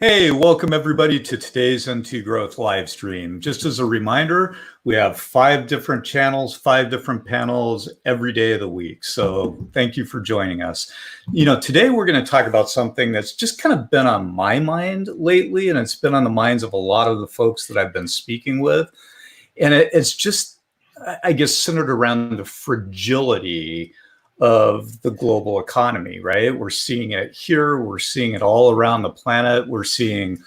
Hey, welcome everybody to today's N2 Growth live stream. Just as a reminder, we have 5 different channels, 5 different panels every day of the week. So thank you for joining us. Today we're going to talk about something that's just kind of been on my mind lately, and it's been on the minds of a lot of the folks that I've been speaking with. And it's just, I guess, centered around the fragility of the global economy, right? We're seeing it here. We're seeing it all around the planet. We're seeing,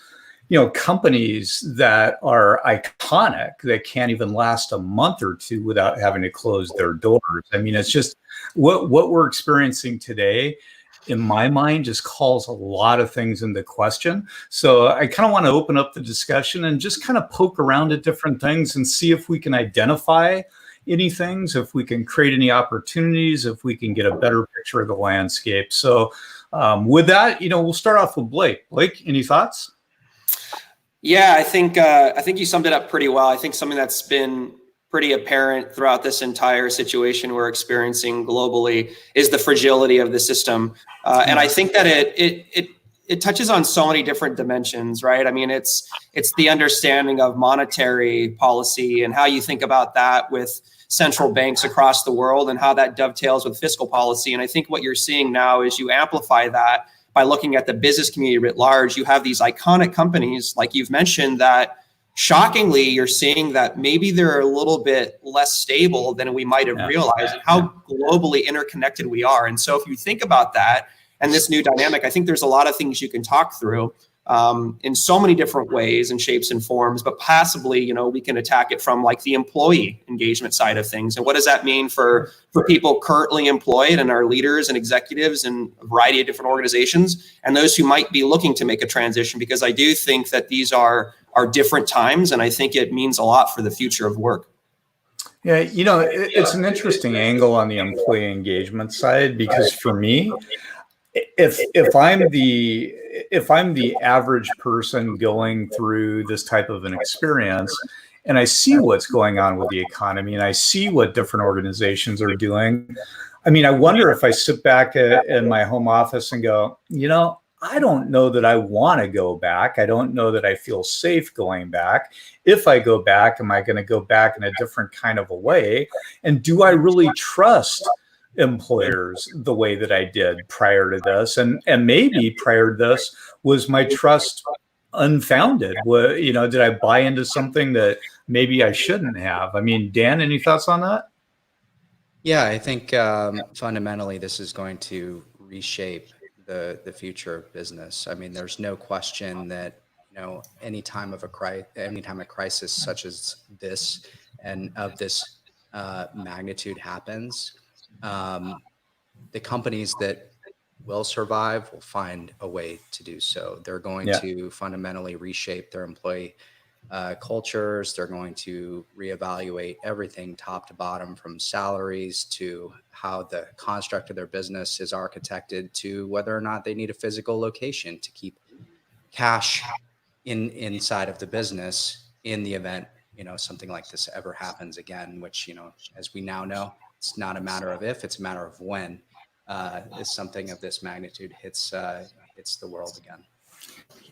companies that are iconic that can't even last a month or two without having to close their doors. I mean, it's just what we're experiencing today, in my mind, just calls a lot of things into question. So I kind of want to open up the discussion and just kind of poke around at different things and see if we can identify any things, if we can create any opportunities, if we can get a better picture of the landscape. So with that, we'll start off with Blake. Blake, any thoughts? Yeah, I think you summed it up pretty well. I think something that's been pretty apparent throughout this entire situation we're experiencing globally is the fragility of the system. And I think that it touches on so many different dimensions, right? I mean, it's the understanding of monetary policy and how you think about that with central banks across the world and how that dovetails with fiscal policy. And I think what you're seeing now is you amplify that by looking at the business community writ large. You have these iconic companies, like you've mentioned, that shockingly you're seeing that maybe they're a little bit less stable than we might have realized, and how globally interconnected we are. And so if you think about that and this new dynamic, I think there's a lot of things you can talk through in so many different ways and shapes and forms, but possibly, we can attack it from like the employee engagement side of things. And what does that mean for people currently employed and our leaders and executives in a variety of different organizations, and those who might be looking to make a transition? Because I do think that these are different times, and I think it means a lot for the future of work. Yeah, it's an interesting angle on the employee engagement side, because for me, if I'm the average person going through this type of an experience, and I see what's going on with the economy, and I see what different organizations are doing, I mean, I wonder if I sit back in my home office and go, I don't know that I want to go back. I don't know that I feel safe going back. If I go back, am I going to go back in a different kind of a way? And do I really trust employers the way that I did prior to this? And maybe prior to this, was my trust unfounded? Did I buy into something that maybe I shouldn't have? I mean, Dan, any thoughts on that? Yeah, I think fundamentally this is going to reshape the future of business. I mean, there's no question that any time a crisis such as this and of this magnitude happens, the companies that will survive will find a way to do so. They're going to fundamentally reshape their employee cultures. They're going to reevaluate everything top to bottom, from salaries to how the construct of their business is architected, to whether or not they need a physical location to keep cash inside of the business in the event something like this ever happens again, which as we now know, it's not a matter of if, it's a matter of when something of this magnitude hits the world again.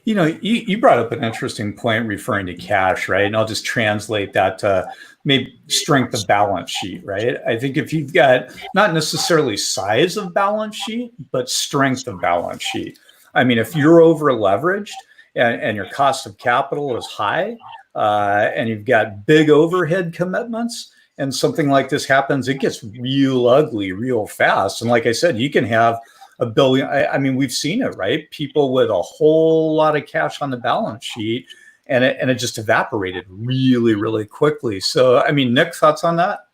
You brought up an interesting point referring to cash, right? And I'll just translate that to maybe strength of balance sheet, right? I think if you've got not necessarily size of balance sheet, but strength of balance sheet. I mean, if you're over leveraged and your cost of capital is high, and you've got big overhead commitments, and something like this happens, it gets real ugly real fast. And like I said, you can have $1 billion. I mean, we've seen it, right? People with a whole lot of cash on the balance sheet, and it just evaporated really, really quickly. So, I mean, Nick, thoughts on that?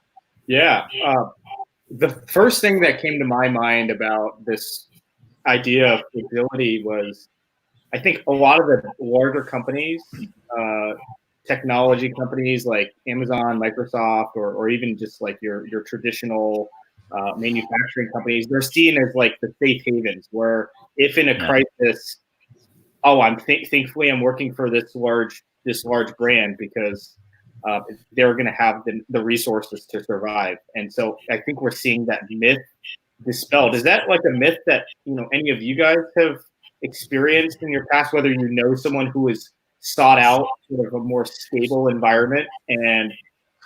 Yeah. The first thing that came to my mind about this idea of fragility was, I think a lot of the larger companies, technology companies like Amazon, Microsoft, or even just like your traditional manufacturing companies, they're seen as like the safe havens, where if in a crisis, thankfully I'm working for this large brand because they're going to have the resources to survive. And so I think we're seeing that myth dispelled. Is that like a myth that any of you guys have experienced in your past, whether you know someone who has sought out sort of a more stable environment, and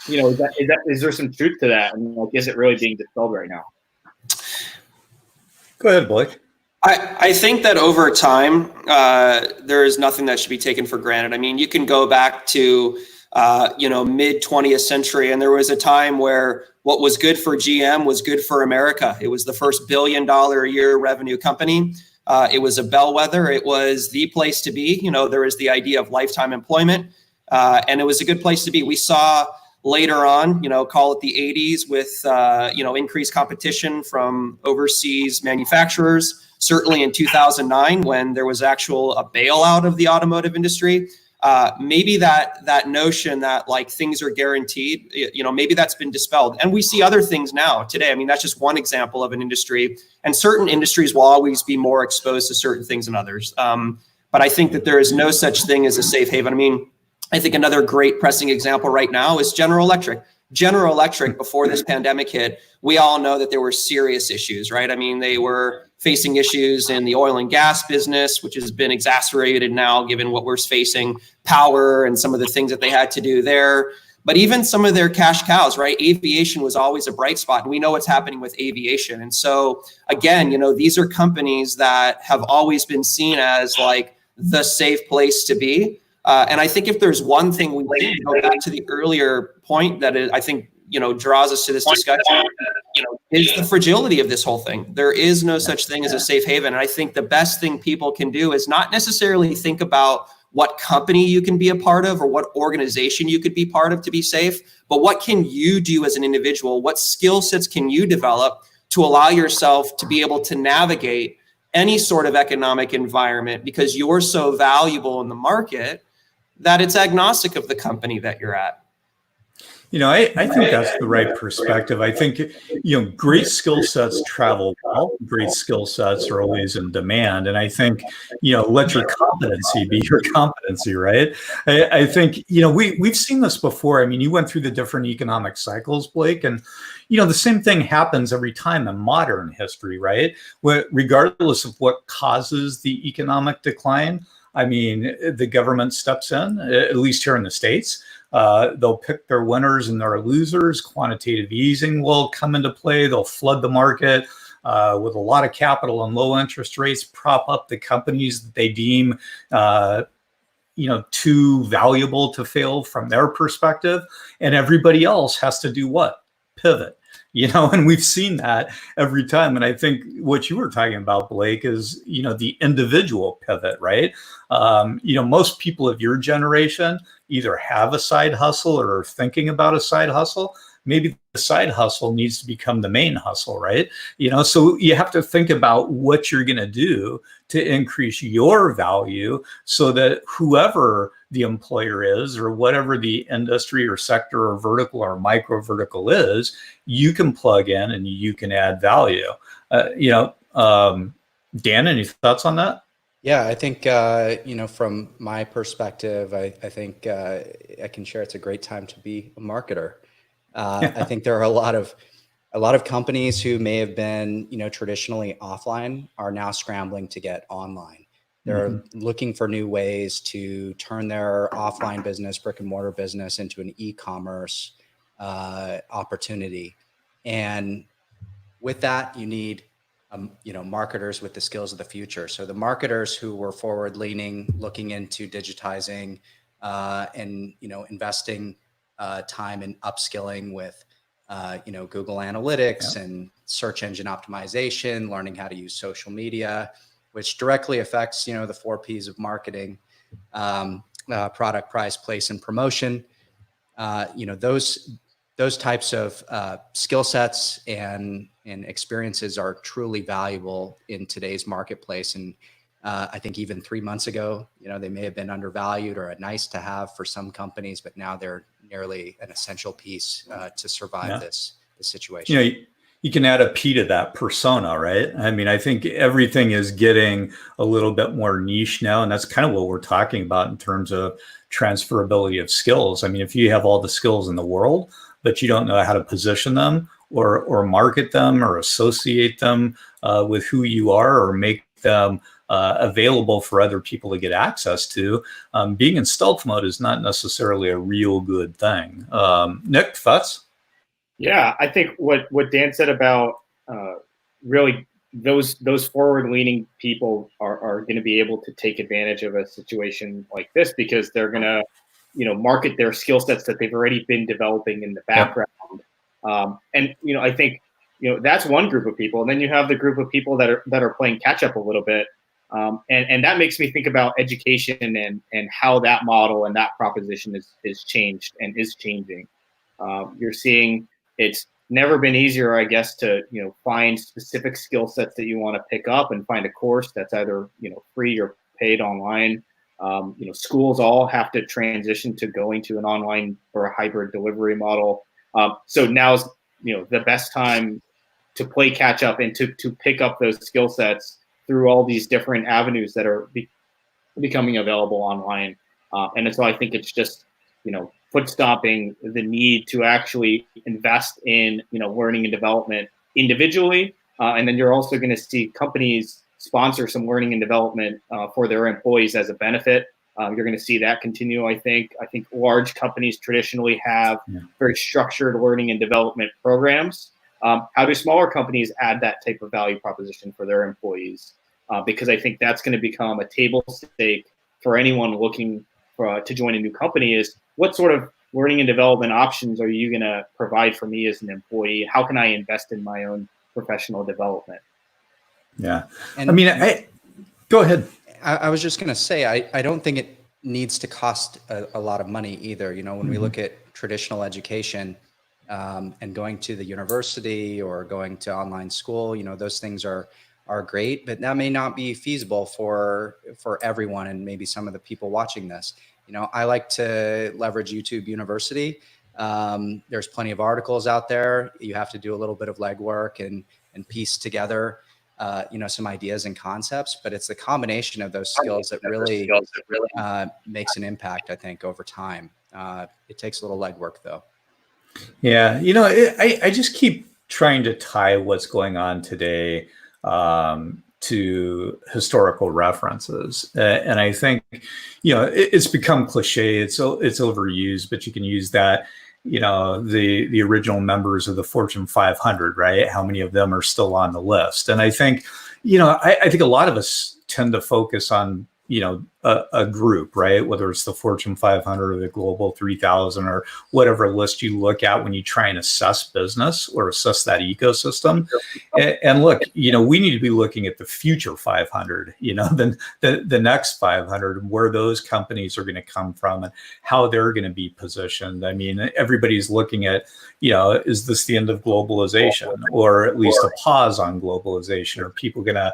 is there some truth to that, and like, is it really being dispelled right now? Go ahead, Blake. I think that over time, there is nothing that should be taken for granted. I mean, you can go back to, mid 20th century, and there was a time where what was good for GM was good for America. It was the first $1 billion a year revenue company. It was a bellwether. It was the place to be. There was the idea of lifetime employment, and it was a good place to be. We saw later on, call it the 80s with, increased competition from overseas manufacturers. Certainly in 2009, when there was a bailout of the automotive industry, maybe that notion that like things are guaranteed, maybe that's been dispelled. And we see other things now today. I mean, that's just one example of an industry, and certain industries will always be more exposed to certain things than others. But I think that there is no such thing as a safe haven. I mean, I think another great pressing example right now is General Electric. General Electric, before this pandemic hit, we all know that there were serious issues, right? I mean, they were facing issues in the oil and gas business, which has been exacerbated now given what we're facing, power and some of the things that they had to do there. But even some of their cash cows, right? Aviation was always a bright spot. And we know what's happening with aviation. And so again, these are companies that have always been seen as like the safe place to be. And I think if there's one thing we need to go back to the earlier point that I think, draws us to this discussion, is the fragility of this whole thing. There is no such thing as a safe haven. And I think the best thing people can do is not necessarily think about what company you can be a part of or what organization you could be part of to be safe, but what can you do as an individual? What skill sets can you develop to allow yourself to be able to navigate any sort of economic environment, because you're so valuable in the market that it's agnostic of the company that you're at. I think that's the right perspective. I think, great skill sets travel well. Great skill sets are always in demand. And I think, let your competency be your competency, right? I think, we've seen this before. I mean, you went through the different economic cycles, Blake, and, the same thing happens every time in modern history, right? Regardless of what causes the economic decline, I mean, the government steps in, at least here in the States. They'll pick their winners and their losers. Quantitative easing will come into play. They'll flood the market with a lot of capital and low interest rates, prop up the companies that they deem, too valuable to fail from their perspective. And everybody else has to do what? Pivot. And we've seen that every time. And I think what you were talking about, Blake, is, the individual pivot, right? Most people of your generation either have a side hustle or are thinking about a side hustle. Maybe the side hustle needs to become the main hustle, right? So you have to think about what you're going to do to increase your value so that whoever the employer is or whatever the industry or sector or vertical or micro vertical is, you can plug in and you can add value. Dan, any thoughts on that? Yeah, I think, from my perspective, I think I can share it's a great time to be a marketer. I think there are a lot of companies who may have been, traditionally offline are now scrambling to get online. They're looking for new ways to turn their offline business, brick and mortar business, into an e-commerce opportunity. And with that, you need marketers with the skills of the future. So the marketers who were forward leaning, looking into digitizing and investing time in upskilling with Google Analytics and search engine optimization, learning how to use social media, which directly affects the 4 Ps of marketing: product, price, place, and promotion. Those types of skill sets and experiences are truly valuable in today's marketplace. And I think even 3 months ago, they may have been undervalued or a nice to have for some companies, but now they're nearly an essential piece to survive this situation. You can add a P to that persona, right? I mean, I think everything is getting a little bit more niche now, and that's kind of what we're talking about in terms of transferability of skills. I mean, if you have all the skills in the world, but you don't know how to position them or market them or associate them with who you are or make them available for other people to get access to, being in stealth mode is not necessarily a real good thing. Nick, thoughts? Yeah, I think what Dan said about really those forward-leaning people are going to be able to take advantage of a situation like this, because they're going to, market their skill sets that they've already been developing in the background. And I think that's one group of people, and then you have the group of people that are playing catch up a little bit, and that makes me think about education and how that model and that proposition is changed and is changing. You're seeing it's never been easier, I guess, to find specific skill sets that you want to pick up and find a course that's either free or paid online. Schools all have to transition to going to an online or a hybrid delivery model. So now's the best time to play catch up and to pick up those skill sets through all these different avenues that are becoming available online. And so I think it's just foot stomping the need to actually invest in learning and development individually, and then you're also going to see companies sponsor some learning and development for their employees as a benefit. You're going to see that continue. I think large companies traditionally have very structured learning and development programs. How do smaller companies add that type of value proposition for their employees? Because I think that's going to become a table stake for anyone looking to join a new company, is what sort of learning and development options are you going to provide for me as an employee? How can I invest in my own professional development? Yeah. And go ahead. I was just going to say, I don't think it needs to cost a lot of money either. When we look at traditional education and going to the university or going to online school, those things are great, but that may not be feasible for everyone, and maybe some of the people watching this. I like to leverage YouTube University. There's plenty of articles out there. You have to do a little bit of legwork and piece together, some ideas and concepts, but it's the combination of those skills that really makes an impact, I think, over time. It takes a little legwork, though. Yeah, I just keep trying to tie what's going on today to historical references, and I think it's become cliche. It's overused, but you can use that. The original members of the Fortune 500, right? How many of them are still on the list? And I think I think a lot of us tend to focus on a group, right? Whether it's the Fortune 500 or the Global 3000 or whatever list you look at when you try and assess business or assess that ecosystem. And look, we need to be looking at the future 500, the next 500, where those companies are going to come from and how they're going to be positioned. I mean, everybody's looking at, is this the end of globalization, or at least a pause on globalization? Are people going to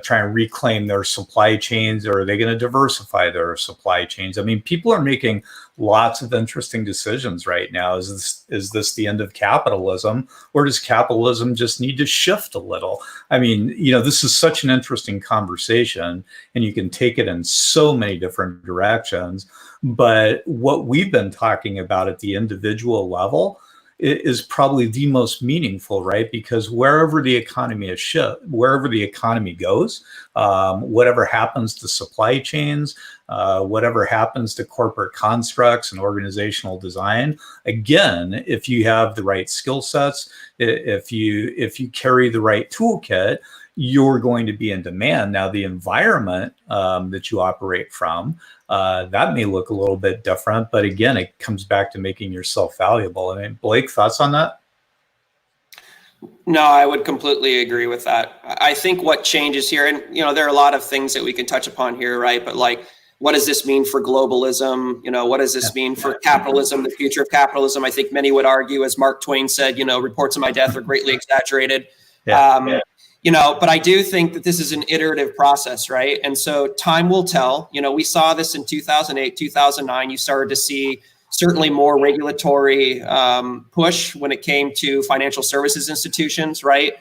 try and reclaim their supply chains, or are they going to diversify their supply chains? I mean, people are making lots of interesting decisions right now. Is this the end of capitalism, or does capitalism just need to shift a little? I mean, this is such an interesting conversation, and you can take it in so many different directions. But what we've been talking about at the individual level is probably the most meaningful, right? Because wherever the economy goes, whatever happens to supply chains, whatever happens to corporate constructs and organizational design, again, if you have the right skill sets, if you carry the right toolkit, you're going to be in demand. Now, the environment that you operate from, that may look a little bit different, but again, it comes back to making yourself valuable. I mean, Blake, thoughts on that? No, I would completely agree with that. I think what changes here, and there are a lot of things that we can touch upon here, right? But like, what does this mean for globalism? What does this mean for capitalism, the future of capitalism? I think many would argue, as Mark Twain said, reports of my death are greatly exaggerated. But I do think that this is an iterative process, right? And so time will tell. We saw this in 2008, 2009. You started to see certainly more regulatory push when it came to financial services institutions, right?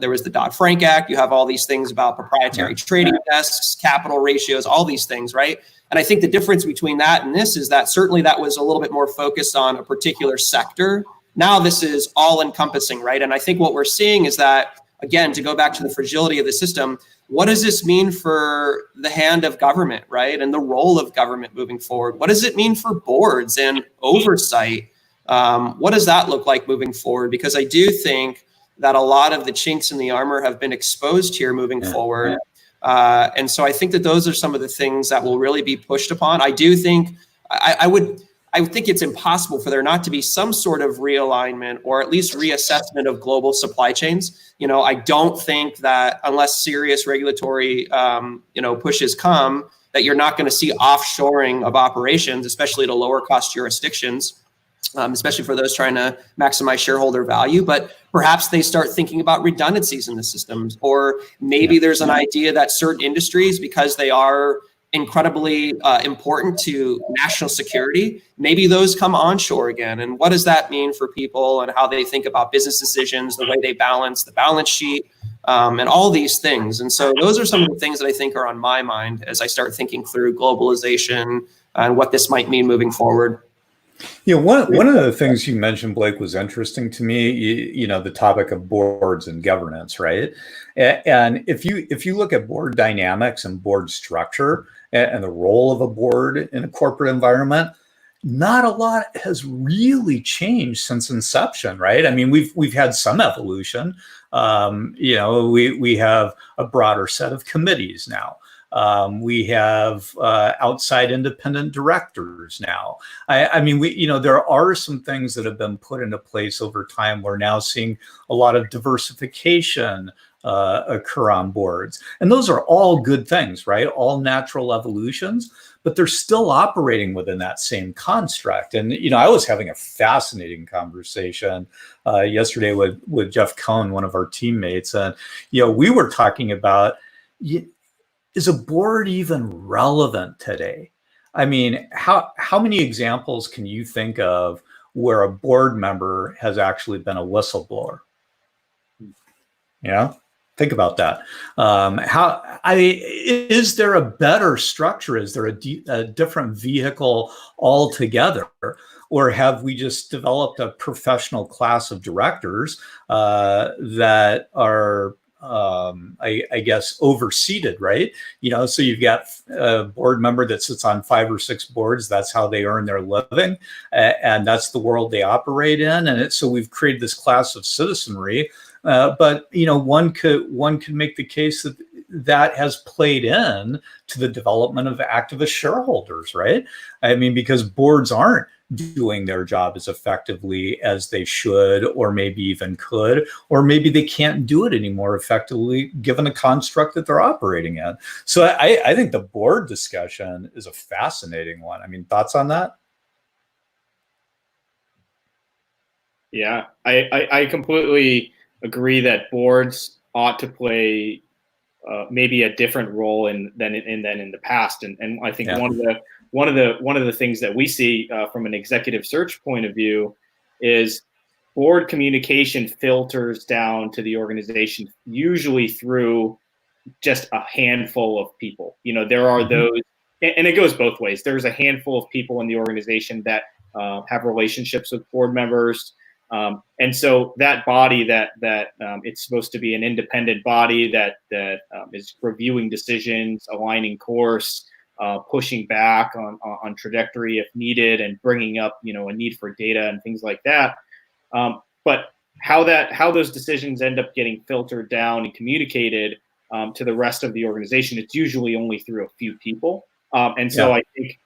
There was the Dodd-Frank Act. You have all these things about proprietary trading desks, capital ratios, all these things, right? And I think the difference between that and this is that certainly that was a little bit more focused on a particular sector. Now this is all encompassing, right? And I think what we're seeing is that, again, to go back to the fragility of the system, what does this mean for the hand of government, right? And the role of government moving forward? What does it mean for boards and oversight? What does that look like moving forward? Because I do think that a lot of the chinks in the armor have been exposed here moving forward. And so I think that those are some of the things that will really be pushed upon. I do think, I would think it's impossible for there not to be some sort of realignment or at least reassessment of global supply chains. I don't think that unless serious regulatory, pushes come, that you're not going to see offshoring of operations, especially to lower cost jurisdictions. Especially for those trying to maximize shareholder value, but perhaps they start thinking about redundancies in the systems, or maybe there's an idea that certain industries, because they are incredibly important to national security, maybe those come onshore again. And what does that mean for people and how they think about business decisions, the way they balance the balance sheet, and all these things. And so those are some of the things that I think are on my mind as I start thinking through globalization and what this might mean moving forward. One of the things you mentioned, Blake, was interesting to me. The topic of boards and governance, right? And if you look at board dynamics and board structure and the role of a board in a corporate environment, not a lot has really changed since inception, right? I mean, we've had some evolution. We have a broader set of committees now. We have outside independent directors now. There are some things that have been put into place over time. We're now seeing a lot of diversification occur on boards. And those are all good things, right? All natural evolutions, but they're still operating within that same construct. And, I was having a fascinating conversation yesterday with Jeff Cohn, one of our teammates. And, we were talking about, is a board even relevant today? I mean, how many examples can you think of where a board member has actually been a whistleblower? Think about that. Is there a better structure? Is there a different vehicle altogether? Or have we just developed a professional class of directors that are I guess overseated, right? So you've got a board member that sits on 5 or 6 boards. That's how they earn their living, and that's the world they operate in. And so we've created this class of citizenry. But one could make the case that has played in to the development of activist shareholders, right? I mean, because boards aren't doing their job as effectively as they should, or maybe even could, or maybe they can't do it anymore effectively given the construct that they're operating in. So I think the board discussion is a fascinating one. I mean, thoughts on that? Yeah, I completely agree that boards ought to play maybe a different role than in the past. And I think one of the things that we see from an executive search point of view is board communication filters down to the organization, usually through just a handful of people. There are those, and it goes both ways. There's a handful of people in the organization that have relationships with board members. And so that body that it's supposed to be an independent body that is reviewing decisions, aligning course, pushing back on trajectory if needed, and bringing up a need for data and things like that. But how those decisions end up getting filtered down and communicated to the rest of the organization, it's usually only through a few people. And so I think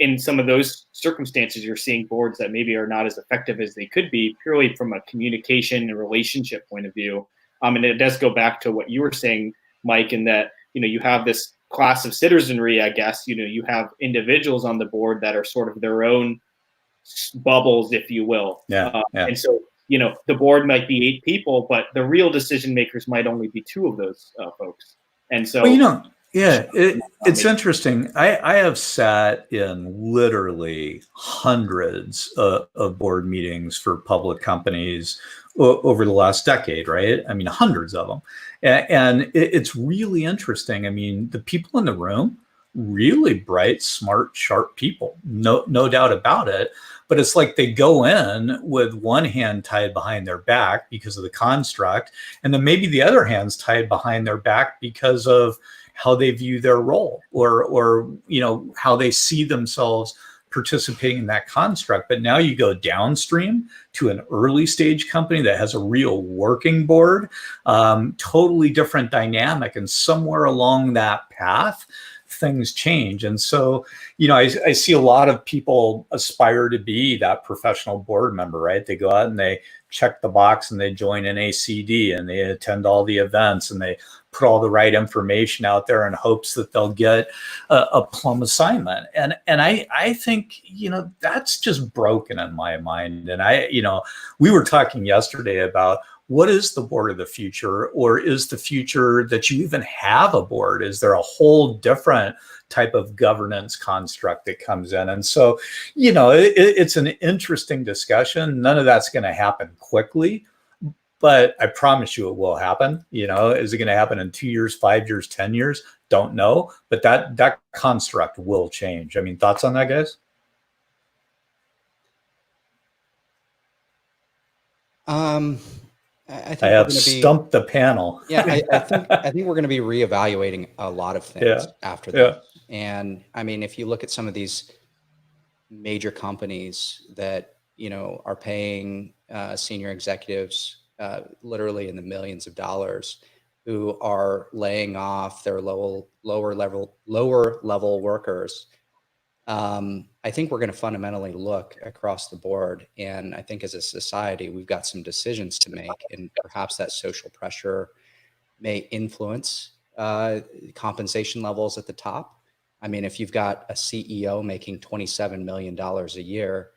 in some of those circumstances, you're seeing boards that maybe are not as effective as they could be, purely from a communication and relationship point of view. And it does go back to what you were saying, Mike, in that you have this class of citizenry. I guess you have individuals on the board that are sort of their own bubbles, if you will. And so the board might be 8 people, but the real decision makers might only be 2 of those folks. And so it's interesting. I have sat in literally hundreds of board meetings for public companies over the last decade, right? I mean, hundreds of them. And it's really interesting. I mean, the people in the room really bright, smart, sharp people, no doubt about it. But it's like they go in with one hand tied behind their back because of the construct, and then maybe the other hand's tied behind their back because of how they view their role, or how they see themselves participating in that construct. But now you go downstream to an early stage company that has a real working board, totally different dynamic, and somewhere along that path things change. And so, I see a lot of people aspire to be that professional board member, right? They go out and they check the box and they join NACD and they attend all the events and they put all the right information out there in hopes that they'll get a plum assignment. And I think, that's just broken in my mind. And we were talking yesterday about, what is the board of the future, or is the future that you even have a board? Is there a whole different type of governance construct that comes in? And so, it's an interesting discussion. None of that's going to happen quickly, but I promise you it will happen. Is it going to happen in 2 years, 5 years, 10 years? Don't know, but that construct will change. I mean, thoughts on that, guys? I think I have stumped the panel. Yeah, I think we're going to be reevaluating a lot of things after that. And I mean, if you look at some of these major companies that are paying senior executives literally in the millions of dollars, who are laying off their lower level workers, I think we're going to fundamentally look across the board. And I think as a society, we've got some decisions to make, and perhaps that social pressure may influence compensation levels at the top. I mean, if you've got a CEO making $27 million a year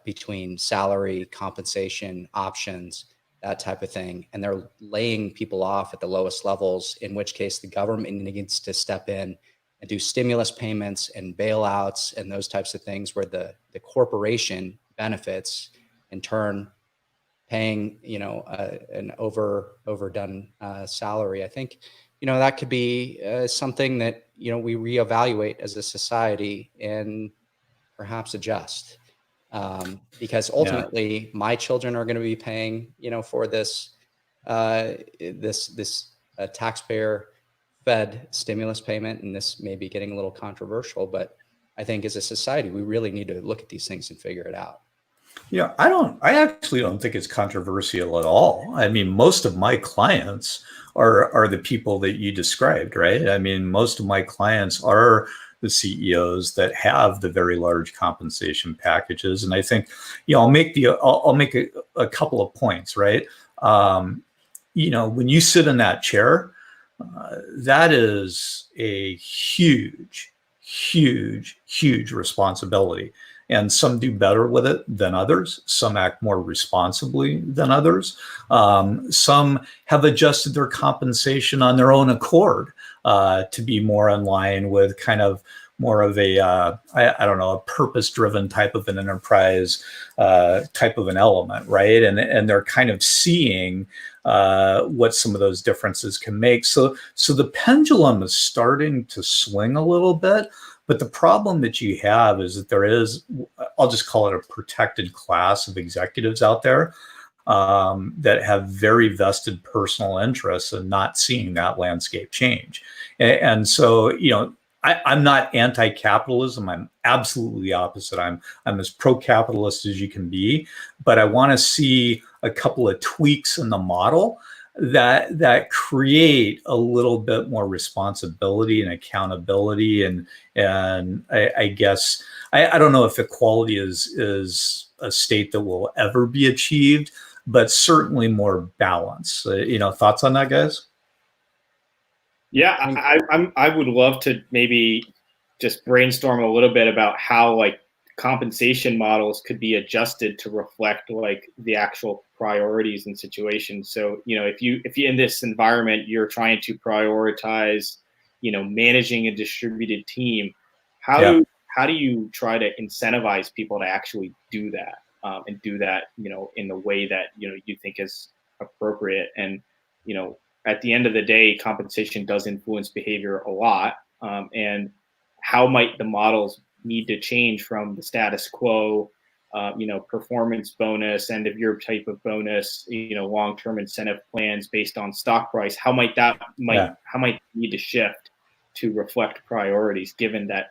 between salary, compensation, options, that type of thing, and they're laying people off at the lowest levels, in which case the government needs to step in and do stimulus payments and bailouts and those types of things, where the corporation benefits, in turn paying an overdone salary. I think that could be something that we reevaluate as a society and perhaps adjust, because ultimately my children are going to be paying for this taxpayer fed stimulus payment. And this may be getting a little controversial, but I think as a society, we really need to look at these things and figure it out. I actually don't think it's controversial at all. I mean, most of my clients are the people that you described, right? I mean, most of my clients are the CEOs that have the very large compensation packages. And I think, I'll make a couple of points, right? When you sit in that chair, that is a huge, huge, huge responsibility. And some do better with it than others. Some act more responsibly than others. Some have adjusted their compensation on their own accord to be more in line with kind of more of a purpose-driven type of an enterprise type of an element, right? And they're kind of seeing what some of those differences can make. So the pendulum is starting to swing a little bit. But the problem that you have is that there is, I'll just call it a protected class of executives out there that have very vested personal interests in not seeing that landscape change. And so, I'm not anti-capitalism. I'm absolutely the opposite. I'm as pro-capitalist as you can be, but I want to see a couple of tweaks in the model that create a little bit more responsibility and accountability. And I guess I don't know if equality is a state that will ever be achieved, but certainly more balance. Thoughts on that, guys? Yeah, I would love to maybe just brainstorm a little bit about how compensation models could be adjusted to reflect the actual priorities and situations. So, if you in this environment, you're trying to prioritize, managing a distributed team, how do you try to incentivize people to actually do that and do that, in the way that, you think is appropriate? And, at the end of the day, compensation does influence behavior a lot. and how might the models need to change from the status quo, performance bonus, end of year type of bonus, long-term incentive plans based on stock price. How might need to shift to reflect priorities, given that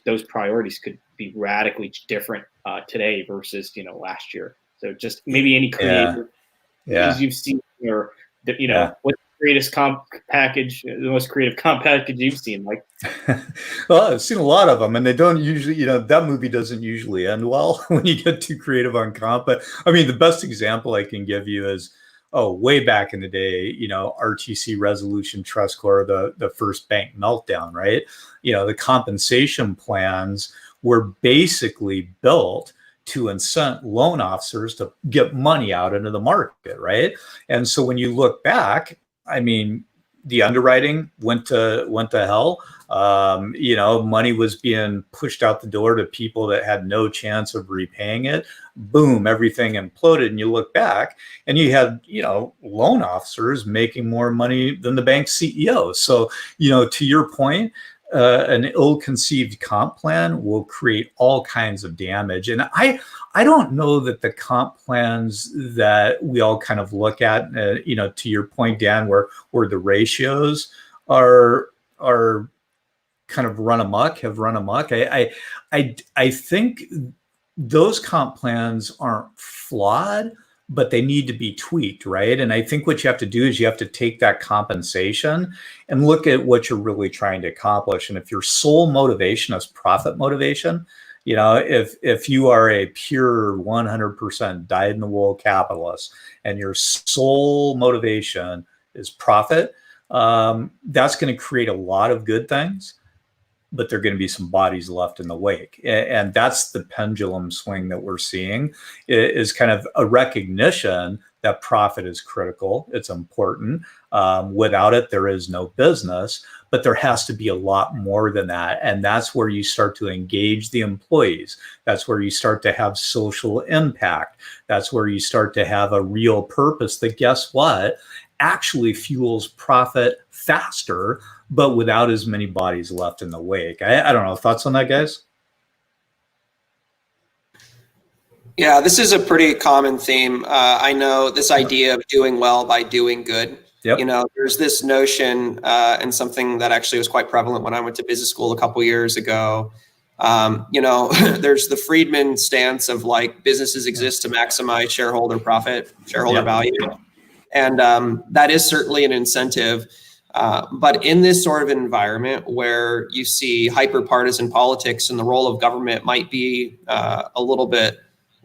those priorities could be radically different today versus last year. So just maybe any creative things you've seen, or what's the greatest comp package, the most creative comp package you've seen? Like, well, I've seen a lot of them, and they don't usually, that movie doesn't usually end well when you get too creative on comp. But I mean, the best example I can give you is, way back in the day, RTC Resolution Trust Corp, the first bank meltdown, right? The compensation plans were basically built to incent loan officers to get money out into the market, right? And so when you look back, I mean, the underwriting went to hell. Money was being pushed out the door to people that had no chance of repaying it. Boom, everything imploded. And you look back and you had, loan officers making more money than the bank CEO. So, to your point, an ill-conceived comp plan will create all kinds of damage. And I don't know that the comp plans that we all kind of look at, to your point, Dan, where the ratios are kind of have run amok. I think those comp plans aren't flawed, but they need to be tweaked, right? And I think what you have to do is you have to take that compensation and look at what you're really trying to accomplish. And if your sole motivation is profit motivation, if you are a pure 100% dyed-in-the-wool capitalist and your sole motivation is profit, that's going to create a lot of good things, but there are going to be some bodies left in the wake. And that's the pendulum swing that we're seeing, is kind of a recognition that profit is critical. It's important. Without it, there is no business, but there has to be a lot more than that. And that's where you start to engage the employees. That's where you start to have social impact. That's where you start to have a real purpose that, guess what, actually fuels profit faster, but without as many bodies left in the wake. I don't know. Thoughts on that, guys? Yeah, this is a pretty common theme. I know this idea of doing well by doing good. Yep. There's this notion, and something that actually was quite prevalent when I went to business school a couple years ago. There's the Friedman stance of like businesses exist to maximize shareholder profit, shareholder value. And that is certainly an incentive. But in this sort of environment where you see hyper-partisan politics and the role of government might be a little bit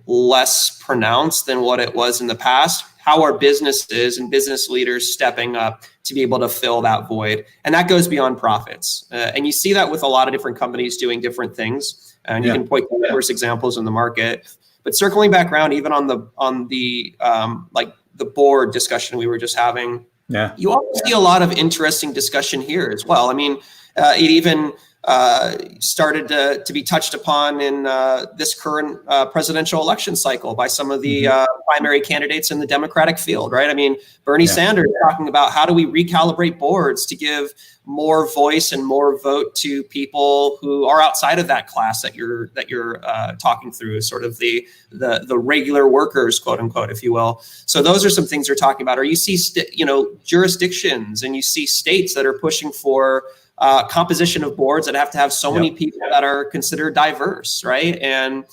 less pronounced than what it was in the past, how are businesses and business leaders stepping up to be able to fill that void? And that goes beyond profits. And you see that with a lot of different companies doing different things. And you can point to numerous examples in the market. But circling back around, even on the like the board discussion we were just having, you also see a lot of interesting discussion here as well. I mean, it even started to be touched upon in this current presidential election cycle by some of the primary candidates in the Democratic field, right? I mean, Bernie Sanders talking about how do we recalibrate boards to give more voice and more vote to people who are outside of that class that you're talking through, sort of the regular workers, quote unquote, if you will. So those are some things we're talking about. Or you see, jurisdictions and you see states that are pushing for composition of boards that have to have so many people that are considered diverse, right? And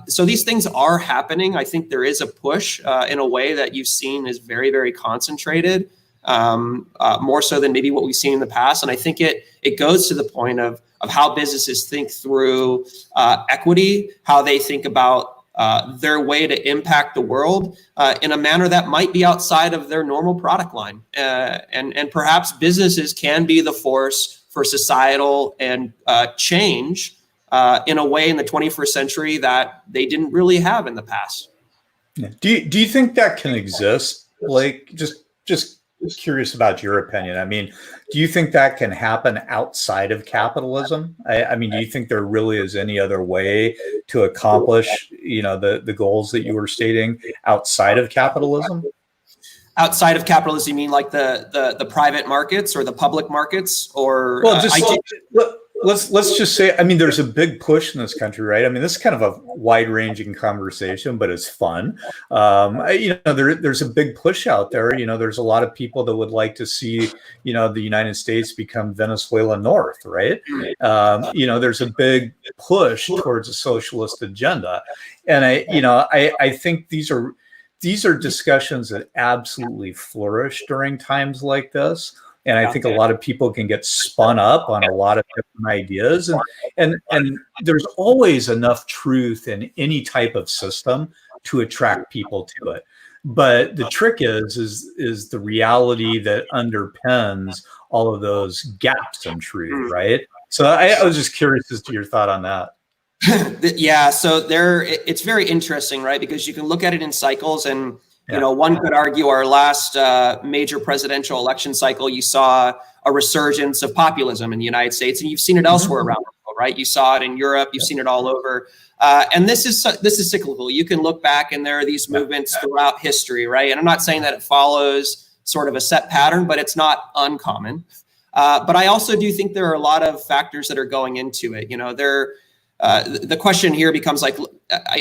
so these things are happening. I think there is a push in a way that you've seen is very, very concentrated, more so than maybe what we've seen in the past. And I think it goes to the point of how businesses think through equity, how they think about their way to impact the world in a manner that might be outside of their normal product line. And perhaps businesses can be the force for societal and change in a way in the 21st century that they didn't really have in the past. Do you think that can exist? Like, just curious about your opinion. I mean, do you think that can happen outside of capitalism? I mean, do you think there really is any other way to accomplish, the goals that you were stating outside of capitalism? Outside of capitalism, you mean like the private markets or the public markets, or well, let's just say, I mean, there's a big push in this country, right? I mean, this is kind of a wide-ranging conversation, but it's fun. There's a big push out there. There's a lot of people that would like to see, the United States become Venezuela North, right? There's a big push towards a socialist agenda, and I think these are discussions that absolutely flourish during times like this. And I think a lot of people can get spun up on a lot of different ideas. And there's always enough truth in any type of system to attract people to it. But the trick is the reality that underpins all of those gaps in truth, right? So I was just curious as to your thought on that. Yeah, so it's very interesting, right? Because you can look at it in cycles, and one could argue our last major presidential election cycle, you saw a resurgence of populism in the United States, and you've seen it elsewhere around the world, right? You saw it in Europe, you've seen it all over, and this is cyclical. You can look back, and there are these movements throughout history, right? And I'm not saying that it follows sort of a set pattern, but it's not uncommon. But I also do think there are a lot of factors that are going into it. The question here becomes like,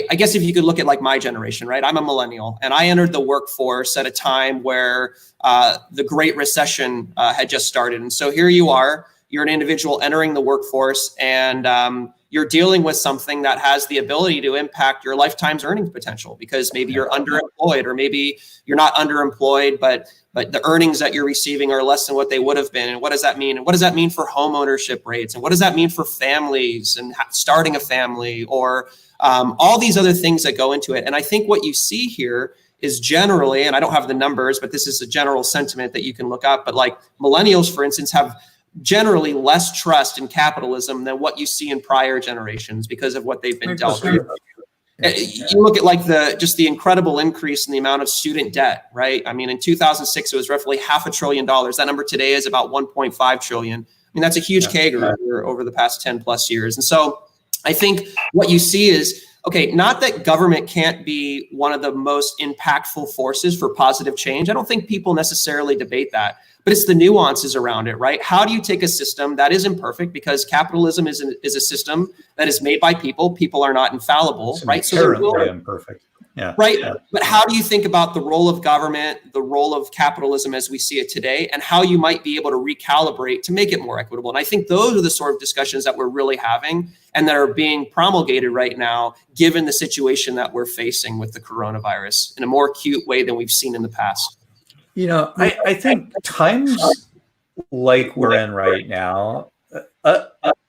I guess if you could look at like my generation, right? I'm a millennial, and I entered the workforce at a time where the Great Recession had just started. And so here you are, you're an individual entering the workforce, and you're dealing with something that has the ability to impact your lifetime's earnings potential, because maybe you're underemployed, or maybe you're not underemployed, but the earnings that you're receiving are less than what they would have been. And what does that mean? And what does that mean for home ownership rates? And what does that mean for families and starting a family, or all these other things that go into it? And I think what you see here is generally, and I don't have the numbers, but this is a general sentiment that you can look up, but like millennials, for instance, have generally less trust in capitalism than what you see in prior generations because of what they've been dealt with. You look at like the incredible increase in the amount of student debt, right? I mean, in 2006, it was roughly $500 billion. That number today is about 1.5 trillion. I mean, that's a huge CAGR over the past 10 plus years. And so I think what you see is, okay, not that government can't be one of the most impactful forces for positive change. I don't think people necessarily debate that, but it's the nuances around it, right? How do you take a system that is imperfect, because capitalism is a system that is made by people. People are not infallible, right? So they're imperfect. Yeah. Right. Yeah. But how do you think about the role of government, the role of capitalism as we see it today, and how you might be able to recalibrate to make it more equitable? And I think those are the sort of discussions that we're really having and that are being promulgated right now, given the situation that we're facing with the coronavirus in a more acute way than we've seen in the past. I think times like we're in right now,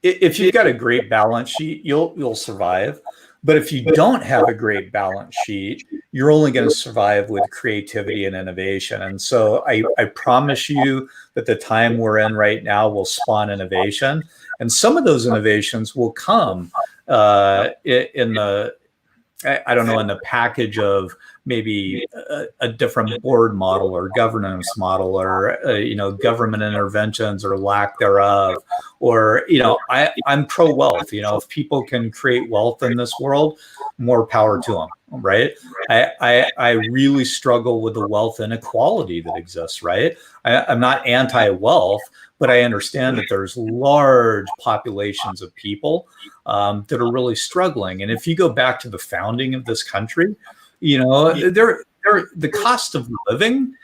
if you've got a great balance sheet, you'll survive. But if you don't have a great balance sheet, you're only going to survive with creativity and innovation. And so I promise you that the time we're in right now will spawn innovation. And some of those innovations will come in the package of maybe a different board model or governance model, or government interventions or lack thereof, or I'm pro wealth. If people can create wealth in this world, more power to them, right? I really struggle with the wealth inequality that exists, right? I'm not anti-wealth, but I understand that there's large populations of people that are really struggling. And if you go back to the founding of this country, the cost of living,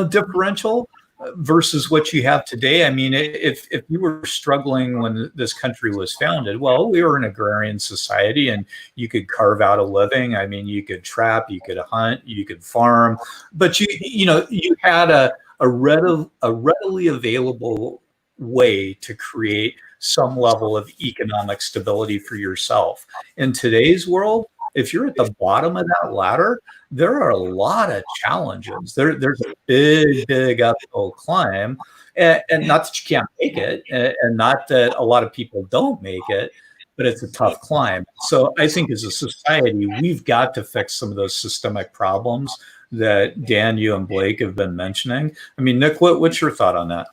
differential versus what you have today. I mean, if you were struggling when this country was founded, well, we were an agrarian society, and you could carve out a living. I mean, you could trap, you could hunt, you could farm, but you had a readily available way to create some level of economic stability for yourself. In today's world, if you're at the bottom of that ladder, there are a lot of challenges. There's a big uphill climb, and not that you can't make it, and not that a lot of people don't make it, but it's a tough climb. So I think as a society, we've got to fix some of those systemic problems that Dan, you, and Blake have been mentioning. I mean, Nick, what's your thought on that?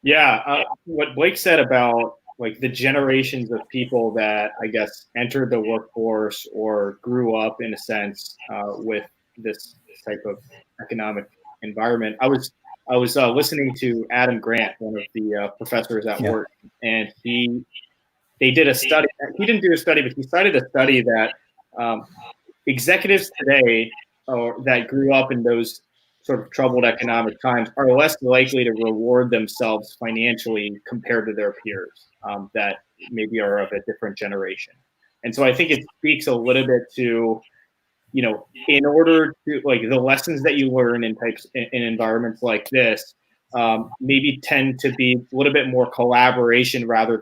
Yeah, what Blake said about like the generations of people that I guess entered the workforce or grew up in a sense with this type of economic environment. I was listening to Adam Grant, one of the professors at work, and they did a study. He didn't do a study, but he cited a study that executives today that grew up in those sort of troubled economic times are less likely to reward themselves financially compared to their peers that maybe are of a different generation. And so I think it speaks a little bit to, in order to, like, the lessons that you learn in environments like this, maybe tend to be a little bit more collaboration rather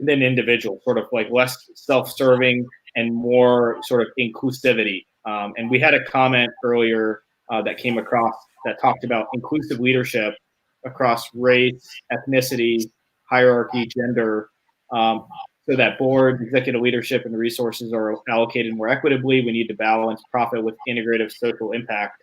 than individual, sort of like less self-serving and more sort of inclusivity. And we had a comment earlier that came across that talked about inclusive leadership across race, ethnicity, hierarchy, gender, so that board, executive leadership, and resources are allocated more equitably. We need to balance profit with integrative social impact.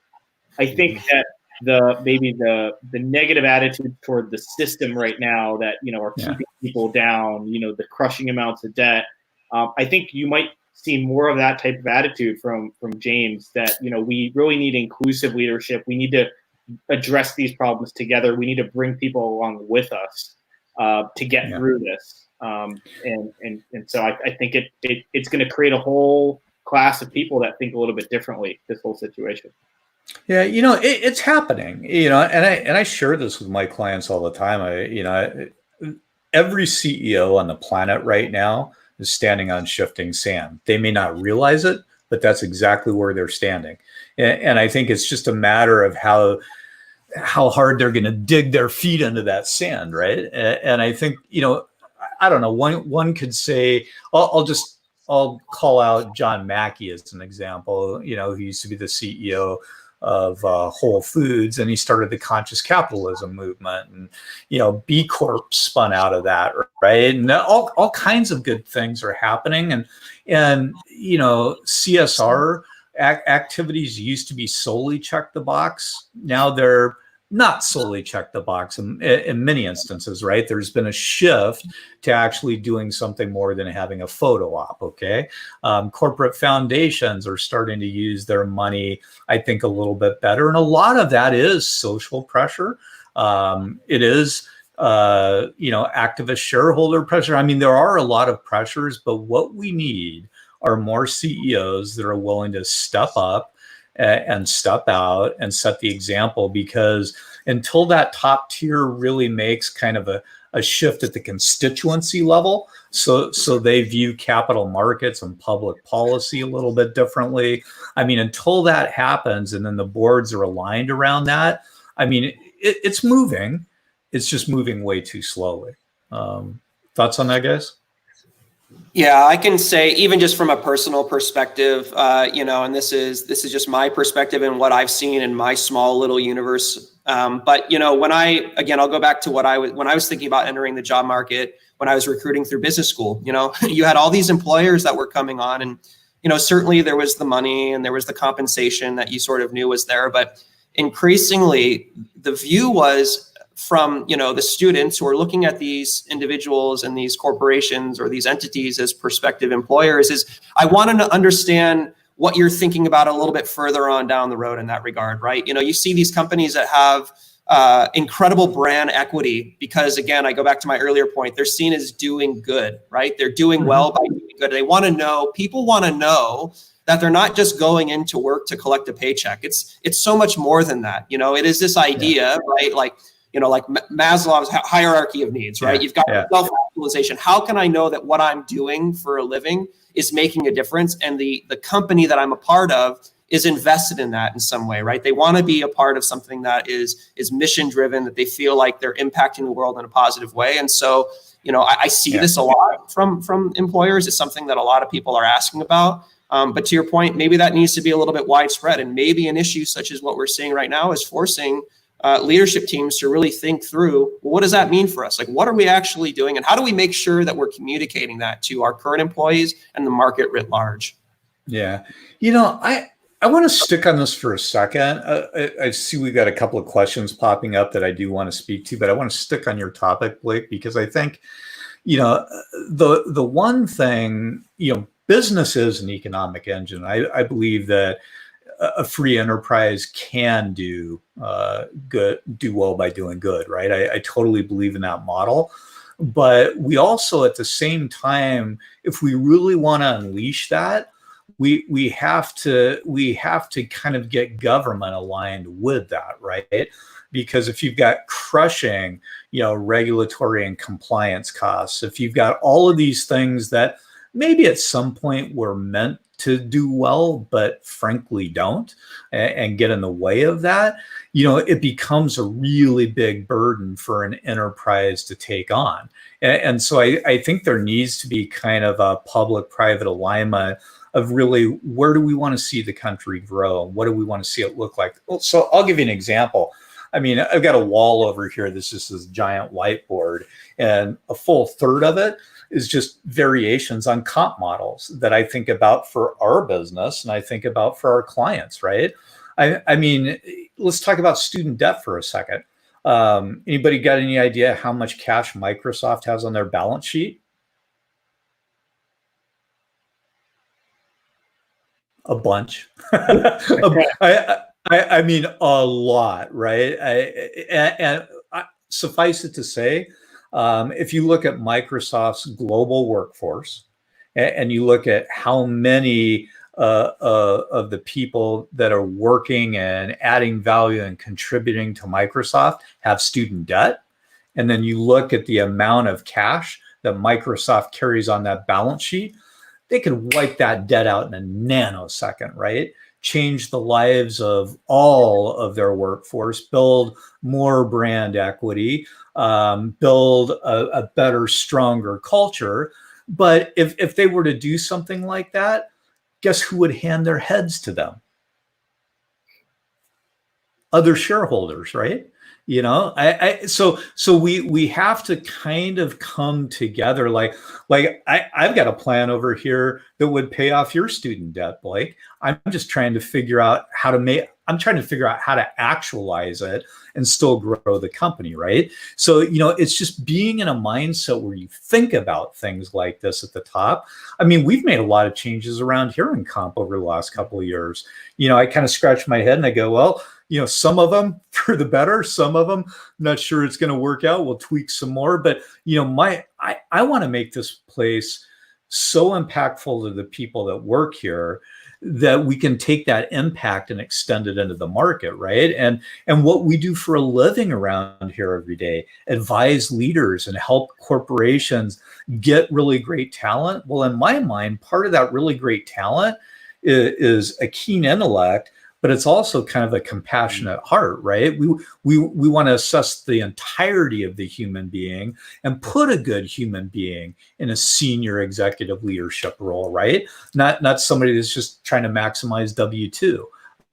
I think that the negative attitude toward the system right now that are keeping people down, the crushing amounts of debt. I think you might see more of that type of attitude from James, that we really need inclusive leadership. We need to address these problems together. We need to bring people along with us to get through this. And so I think it's going to create a whole class of people that think a little bit differently, this whole situation. Yeah, it's happening, and I share this with my clients all the time. Every CEO on the planet right now is standing on shifting sand. They may not realize it, but that's exactly where they're standing. And I think it's just a matter of how hard they're going to dig their feet into that sand, right? And I think, I don't know, one could say, I'll call out John Mackey as an example. He used to be the CEO of Whole Foods, and he started the conscious capitalism movement, and B Corp spun out of that, right? And all kinds of good things are happening, and CSR activities used to be solely check the box. Now they're not solely check the box in many instances, right? There's been a shift to actually doing something more than having a photo op, okay? Corporate foundations are starting to use their money, I think, a little bit better. And a lot of that is social pressure. It is, activist shareholder pressure. I mean, there are a lot of pressures, but what we need are more CEOs that are willing to step up and step out and set the example, because until that top tier really makes kind of a shift at the constituency level, so they view capital markets and public policy a little bit differently. I mean, until that happens and then the boards are aligned around that, I mean, it's moving. It's just moving way too slowly. Thoughts on that, guys? Yeah, I can say, even just from a personal perspective, and this is just my perspective and what I've seen in my small little universe. But I'll go back to when I was thinking about entering the job market, when I was recruiting through business school, you had all these employers that were coming on, and certainly there was the money and there was the compensation that you sort of knew was there, but increasingly the view was from the students who are looking at these individuals and these corporations or these entities as prospective employers, is I want to understand what you're thinking about a little bit further on down the road in that regard, right? You see these companies that have incredible brand equity because, again, I go back to my earlier point, they're seen as doing good, right? They're doing well by doing good. They want to know, people want to know that they're not just going into work to collect a paycheck. It's so much more than that. It is this idea, right? Like Maslow's hierarchy of needs, right? You've got self-actualization. How can I know that what I'm doing for a living is making a difference, and the company that I'm a part of is invested in that in some way, right? They want to be a part of something that is mission driven, that they feel like they're impacting the world in a positive way. And so, I see this a lot from employers. It's something that a lot of people are asking about. But to your point, maybe that needs to be a little bit widespread, and maybe an issue such as what we're seeing right now is forcing leadership teams to really think through, well, what does that mean for us? Like, what are we actually doing? And how do we make sure that we're communicating that to our current employees and the market writ large? Yeah. I want to stick on this for a second. I see we got a couple of questions popping up that I do want to speak to, but I want to stick on your topic, Blake, because I think, the one thing, business is an economic engine. I believe that a free enterprise can do do well by doing good, right? I totally believe in that model. But we also, at the same time, if we really want to unleash that, we have to kind of get government aligned with that, right? Because if you've got crushing, regulatory and compliance costs, if you've got all of these things that maybe at some point were meant to do well, but frankly don't, and get in the way of that, it becomes a really big burden for an enterprise to take on. And so I think there needs to be kind of a public-private alignment of really, where do we want to see the country grow? What do we want to see it look like? Well, so I'll give you an example. I mean, I've got a wall over here that's just this giant whiteboard, and a full third of it is just variations on comp models that I think about for our business and I think about for our clients, right? I mean, let's talk about student debt for a second. Anybody got any idea how much cash Microsoft has on their balance sheet? A bunch. I mean, a lot, right? And suffice it to say, if you look at Microsoft's global workforce and you look at how many of the people that are working and adding value and contributing to Microsoft have student debt, and then you look at the amount of cash that Microsoft carries on that balance sheet, they could wipe that debt out in a nanosecond, right? Change the lives of all of their workforce, build more brand equity, build a better, stronger culture. But if they were to do something like that, guess who would hand their heads to them? Other shareholders, right? So we have to kind of come together. Like I've got a plan over here that would pay off your student debt, Blake. I'm just trying to figure out how to actualize it and still grow the company, right? So, it's just being in a mindset where you think about things like this at the top. I mean, we've made a lot of changes around here in comp over the last couple of years. I kind of scratch my head and I go, well, some of them for the better, some of them not sure it's going to work out. We'll tweak some more, but I want to make this place so impactful to the people that work here that we can take that impact and extend it into the market, right? And what we do for a living around here every day, advise leaders and help corporations get really great talent. Well, in my mind, part of that really great talent is a keen intellect, but it's also kind of a compassionate heart, right? We want to assess the entirety of the human being and put a good human being in a senior executive leadership role, right? Not somebody that's just trying to maximize W-2.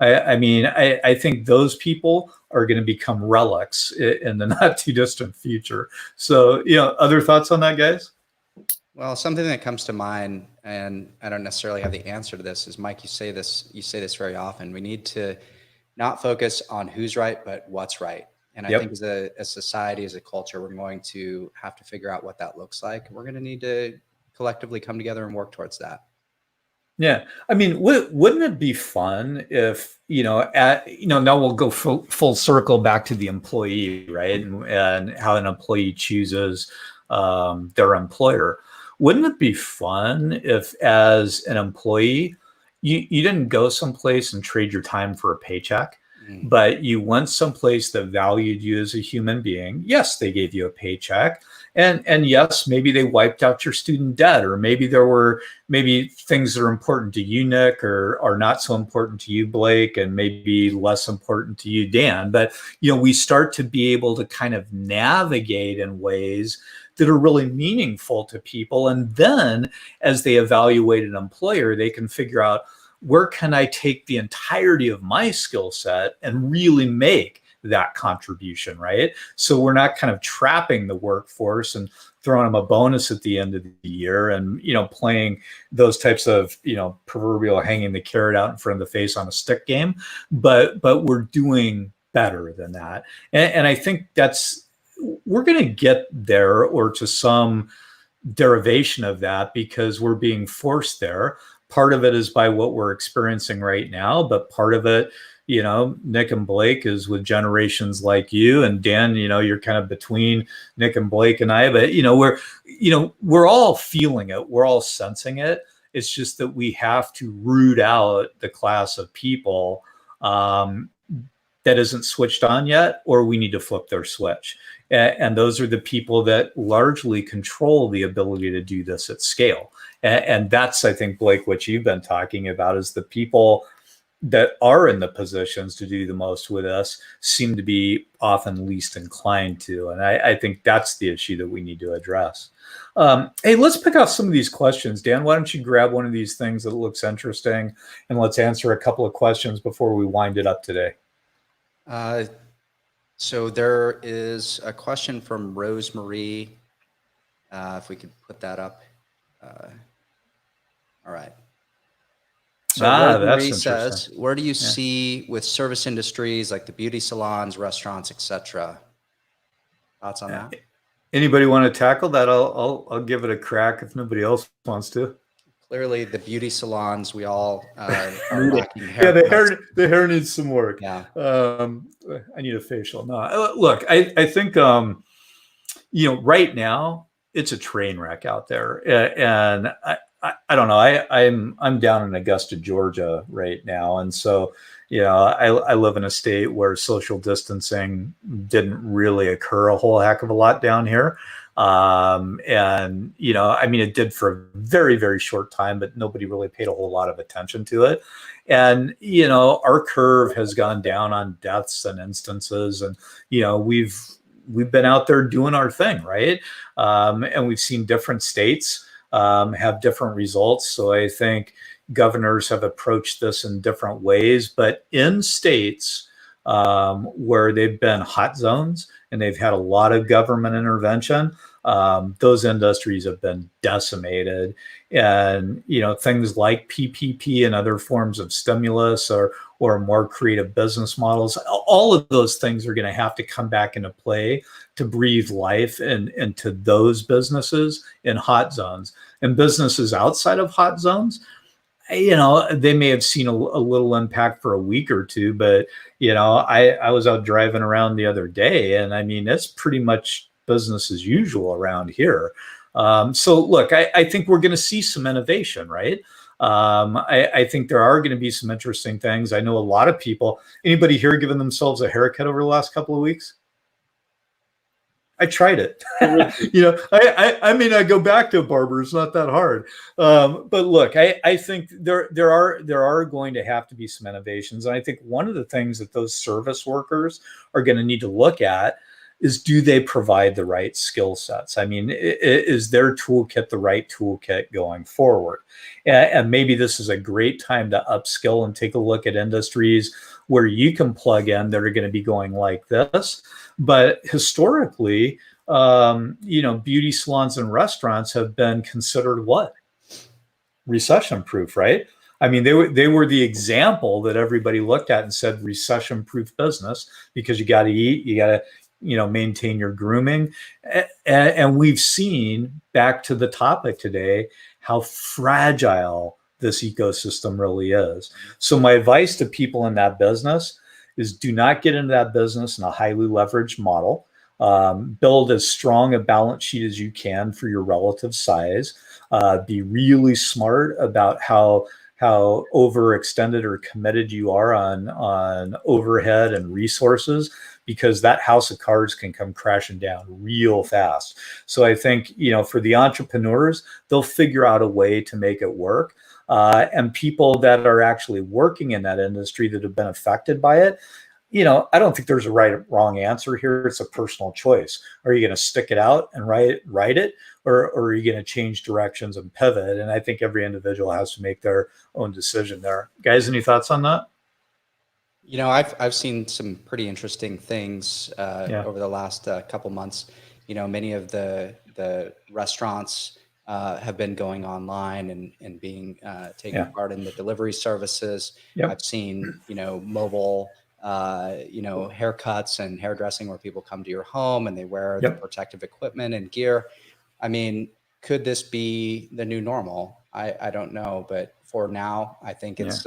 I think those people are going to become relics in the not too distant future. So, other thoughts on that, guys? Well, something that comes to mind, and I don't necessarily have the answer to this, is Mike, you say this very often. We need to not focus on who's right, but what's right. And I think as a society, as a culture, we're going to have to figure out what that looks like. We're going to need to collectively come together and work towards that. Yeah. I mean, wouldn't it be fun if, now we'll go full circle back to the employee, right? And how an employee chooses their employer. Wouldn't it be fun if, as an employee, you didn't go someplace and trade your time for a paycheck, but you went someplace that valued you as a human being? Yes, they gave you a paycheck. And yes, maybe they wiped out your student debt, or maybe there were things that are important to you, Nick, or are not so important to you, Blake, and maybe less important to you, Dan. But, we start to be able to kind of navigate in ways that are really meaningful to people. And then as they evaluate an employer, they can figure out, where can I take the entirety of my skill set and really make that contribution, right? So we're not kind of trapping the workforce and throwing them a bonus at the end of the year and, playing those types of, proverbial hanging the carrot out in front of the face on a stick game, but we're doing better than that. And I think we're going to get there, or to some derivation of that, because we're being forced there. Part of it is by what we're experiencing right now, but part of it, Nick and Blake is with generations like you, and Dan, you're kind of between Nick and Blake and I, but we're all feeling it. We're all sensing it. It's just that we have to root out the class of people that isn't switched on yet, or we need to flip their switch. And those are the people that largely control the ability to do this at scale. And that's, I think, Blake, what you've been talking about is the people that are in the positions to do the most with us seem to be often least inclined to. And I think that's the issue that we need to address. Hey, let's pick off some of these questions. Dan, why don't you grab one of these things that looks interesting, and let's answer a couple of questions before we wind it up today. So there is a question from Rosemarie. If we could put that up. All right. So Rosemarie says, where do you see with service industries like the beauty salons, restaurants, etc.? Thoughts on that? Anybody want to tackle that? I'll give it a crack if nobody else wants to. Clearly, the beauty salons, we all are lacking hair. Yeah, the hair needs some work. Yeah. I need a facial. No, look, I think right now it's a train wreck out there, and I don't know. I'm down in Augusta, Georgia right now, and so I live in a state where social distancing didn't really occur a whole heck of a lot down here. It did for a very, very short time, but nobody really paid a whole lot of attention to it. And, our curve has gone down on deaths and instances. And, we've been out there doing our thing, right? And we've seen different states have different results. So I think governors have approached this in different ways, but in states where they've been hot zones and they've had a lot of government intervention, those industries have been decimated. And, things like PPP and other forms of stimulus or more creative business models, all of those things are going to have to come back into play to breathe life into those businesses in hot zones. And businesses outside of hot zones, they may have seen a little impact for a week or two, but, I was out driving around the other day, and it's pretty much business as usual around here. So look, I think we're going to see some innovation, right? I think there are going to be some interesting things. I know a lot of people. Anybody here giving themselves a haircut over the last couple of weeks? I tried it. I go back to a barber. It's not that hard. But look, I think there are going to have to be some innovations. And I think one of the things that those service workers are going to need to look at is, do they provide the right skill sets? Is their toolkit the right toolkit going forward? And maybe this is a great time to upskill and take a look at industries where you can plug in that are going to be going like this. But historically, beauty salons and restaurants have been considered what? Recession-proof, right? They were the example that everybody looked at and said recession-proof business, because you got to eat, you got to maintain your grooming. And we've seen, back to the topic today, how fragile this ecosystem really is. So my advice to people in that business is, do not get into that business in a highly leveraged model. Build as strong a balance sheet as you can for your relative size. Be really smart about how overextended or committed you are on overhead and resources, because that house of cards can come crashing down real fast. So I think, for the entrepreneurs, they'll figure out a way to make it work. And people that are actually working in that industry that have been affected by it, I don't think there's a right or wrong answer here. It's a personal choice. Are you going to stick it out and ride it, or are you going to change directions and pivot? And I think every individual has to make their own decision there. Guys, any thoughts on that? I've seen some pretty interesting things over the last couple months. Many of the restaurants have been going online and being taking part in the delivery services. Yep. I've seen mobile haircuts and hairdressing where people come to your home and they wear the protective equipment and gear. could this be the new normal? I don't know, but for now, I think it's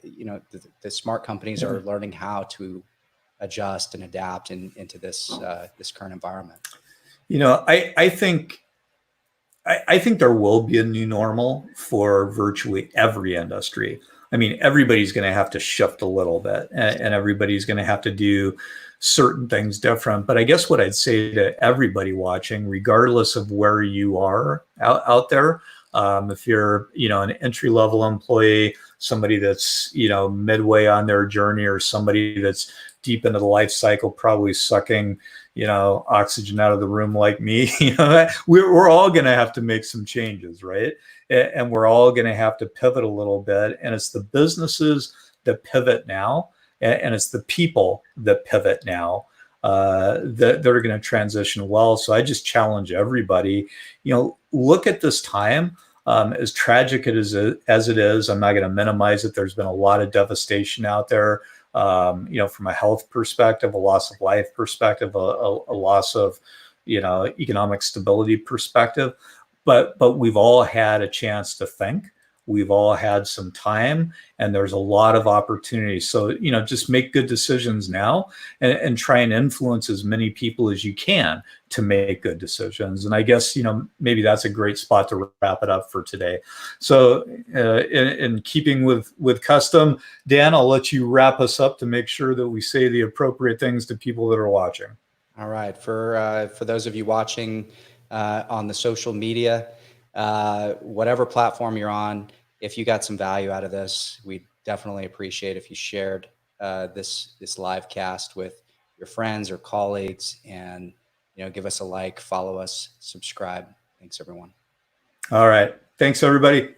you know, the smart companies are learning how to adjust and adapt into this this current environment. You know, I think there will be a new normal for virtually every industry. I mean, everybody's going to have to shift a little bit, and everybody's going to have to do certain things different. But I guess what I'd say to everybody watching, regardless of where you are out there, if you're, you know, an entry-level employee, somebody that's, you know, midway on their journey, or somebody that's deep into the life cycle, probably sucking, you know, oxygen out of the room like me, you know, we're all going to have to make some changes, right? And we're all going to have to pivot a little bit. And it's the businesses that pivot now, and it's the people that pivot now, that are going to transition well. So I just challenge everybody, you know, look at this time, as tragic as it is. I'm not going to minimize it. There's been a lot of devastation out there. You know, from a health perspective, a loss of life perspective, a loss of, you know, economic stability perspective. But we've all had a chance to think. We've all had some time, and there's a lot of opportunities. So, you know, just make good decisions now, and try and influence as many people as you can to make good decisions. And I guess, you know, maybe that's a great spot to wrap it up for today. So in keeping with custom, Dan, I'll let you wrap us up to make sure that we say the appropriate things to people that are watching. All right. For those of you watching on the social media, whatever platform you're on, if you got some value out of this, we'd definitely appreciate if you shared this live cast with your friends or colleagues, and, you know, give us a like, follow us, subscribe. Thanks, everyone. All right. Thanks, everybody.